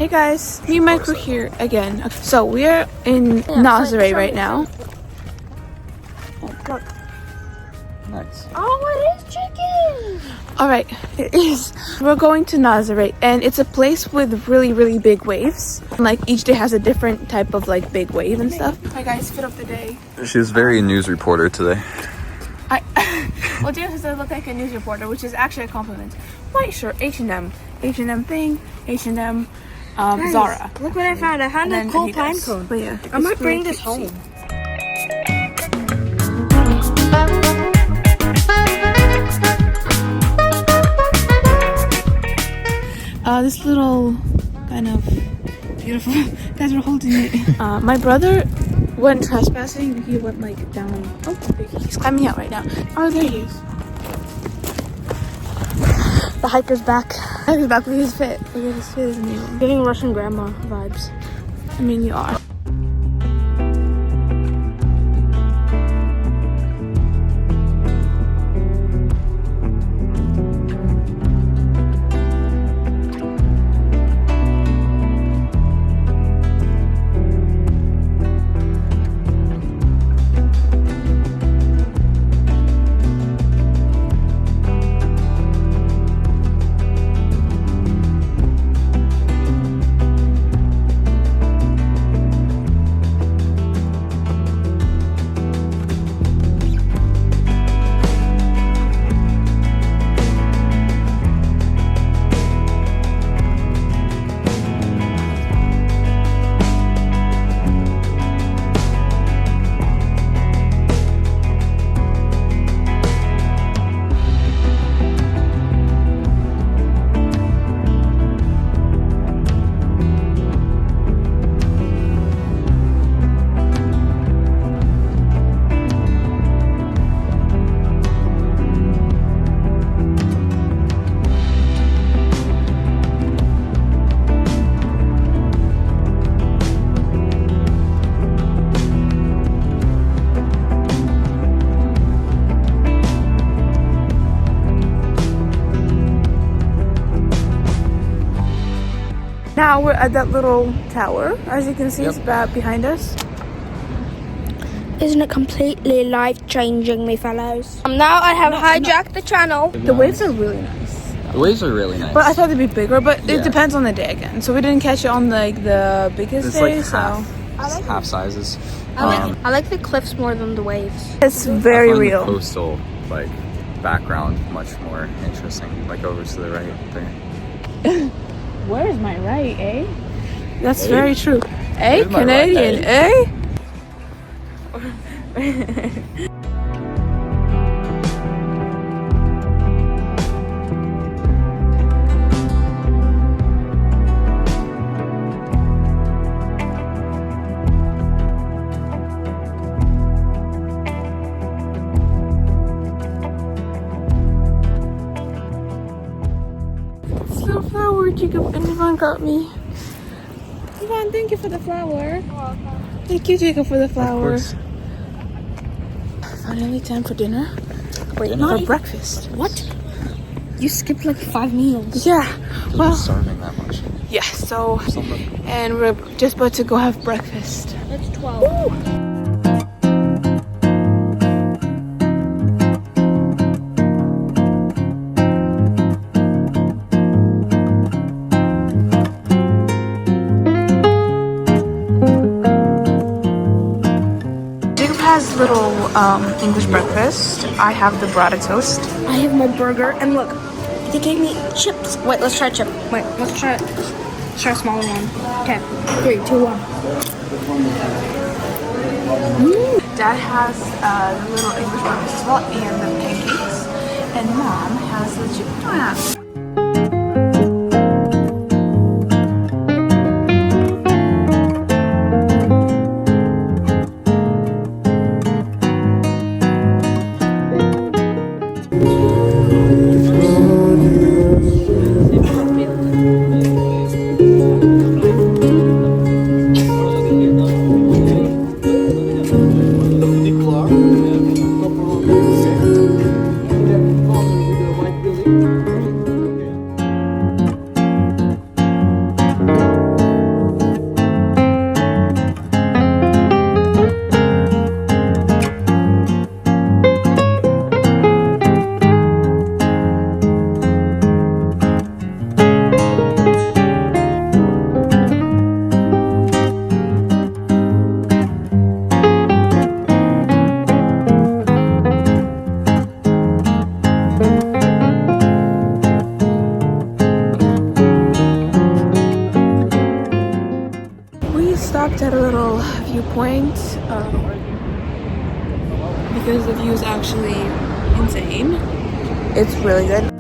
Hey guys, me and Mike are here again. Okay, so we're in Nazaré right now. Oh, look. Nice. Oh, it is chicken! Alright, it is. We're going to Nazaré and it's a place with really big waves. Like each day has a different type of like big wave and stuff. Hi guys, fit of the day. She was very news reporter today. Well, James does look like a news reporter, which is actually a compliment. White shirt, H&M thing, H&M, Zara. Look what I found. I found a cool pine cone. But yeah, I might bring this home. This little kind of beautiful guys are holding it. My brother went trespassing. He went like down. Oh, he's climbing out right now. Oh, there he is. The hiker's back. Look at his fit. Look at his fit. Is amazing. Giving Russian grandma vibes. I mean, you are. Now we're at that little tower. As you can see, it's about behind us. Isn't it completely life-changing, me fellows? Now I have hijacked the channel. The waves are really nice. The waves are really nice. But I thought they'd be bigger, but Yeah. it depends on the day again. So we didn't catch it on like the biggest It's day, like so half sizes. I like the cliffs more than the waves. it's very I find real. the coastal like background much more interesting. Like over to the right there. Where's my right, eh? That's Eh? very true. Eh? Where's my right, Canadian, eh? It's the flower, Jacob. Everyone got me. Yvonne, thank you for the flower. Thank you, Jacob, for the flower. Of course. Finally, time for dinner. Wait, Dinner? for breakfast. What? You skipped like 5 meals. Yeah. Well, Starving that much. yeah. So, Something. and we're just about to go have breakfast. It's 12. Jacob has little English breakfast. I have the burrata toast. I have my burger, and look, they gave me chips. Wait, let's try chip. Wait, let's try a smaller one. Okay, 3, 2, 1. Dad has the little English breakfast as well, and the pancakes. And Mom has the chicken donuts. viewpoint because the view is actually insane. It's really good.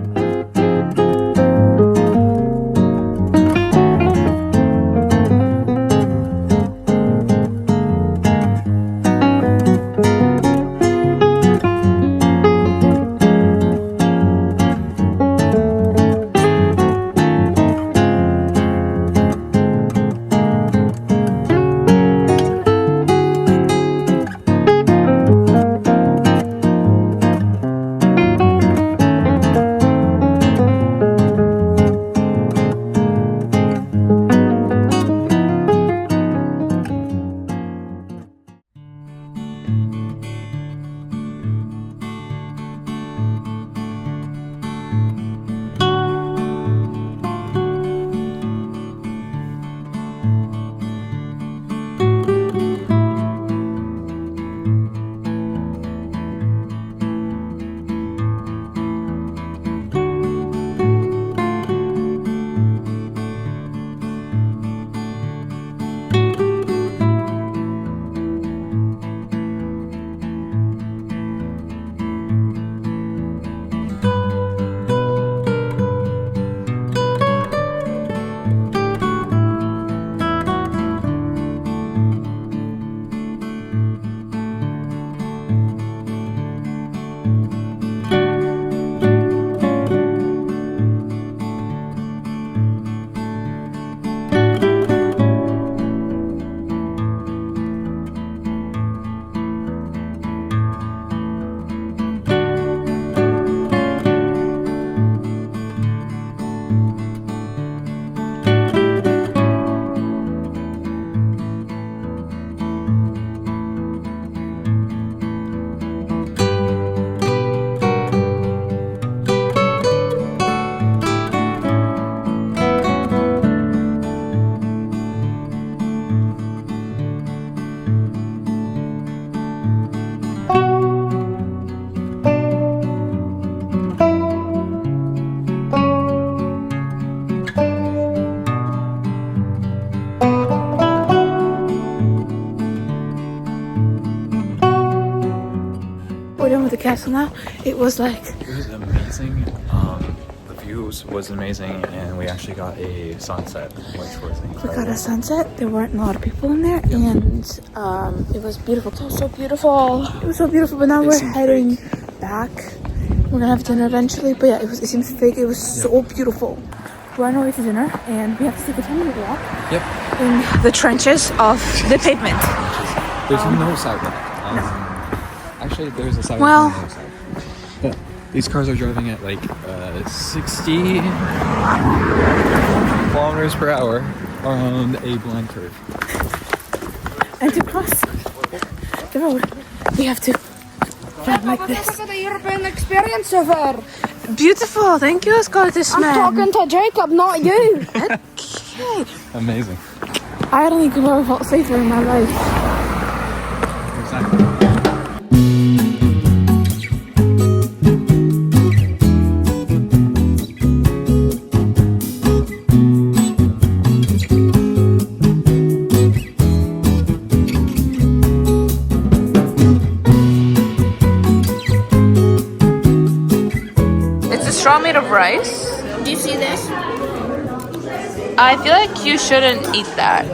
We're done with the castle now. It was like... It was amazing. The views was amazing, and we actually got a sunset, which was incredible. We got a sunset. There weren't a lot of people in there, and it was beautiful. It was so beautiful. It was so beautiful, but now we're heading back. We're gonna have dinner eventually, but yeah, it seems fake. It was so beautiful. We're on our way to dinner, and we have to take a 10-minute walk. Yep. In the trenches of the pavement. There's no sidewalk. No. Actually, there's a sidewalk on the other side. But these cars are driving at like 60 kilometers per hour around a blind curve. And to cross the road, we have to run like this. Look at the European experience of her. Beautiful. Thank you, Scottish man. I'm talking to Jacob, not you. Okay. Amazing. I don't think I've ever felt safer in my life. Exactly. Straw made of rice. Do you see this? I feel like you shouldn't eat that.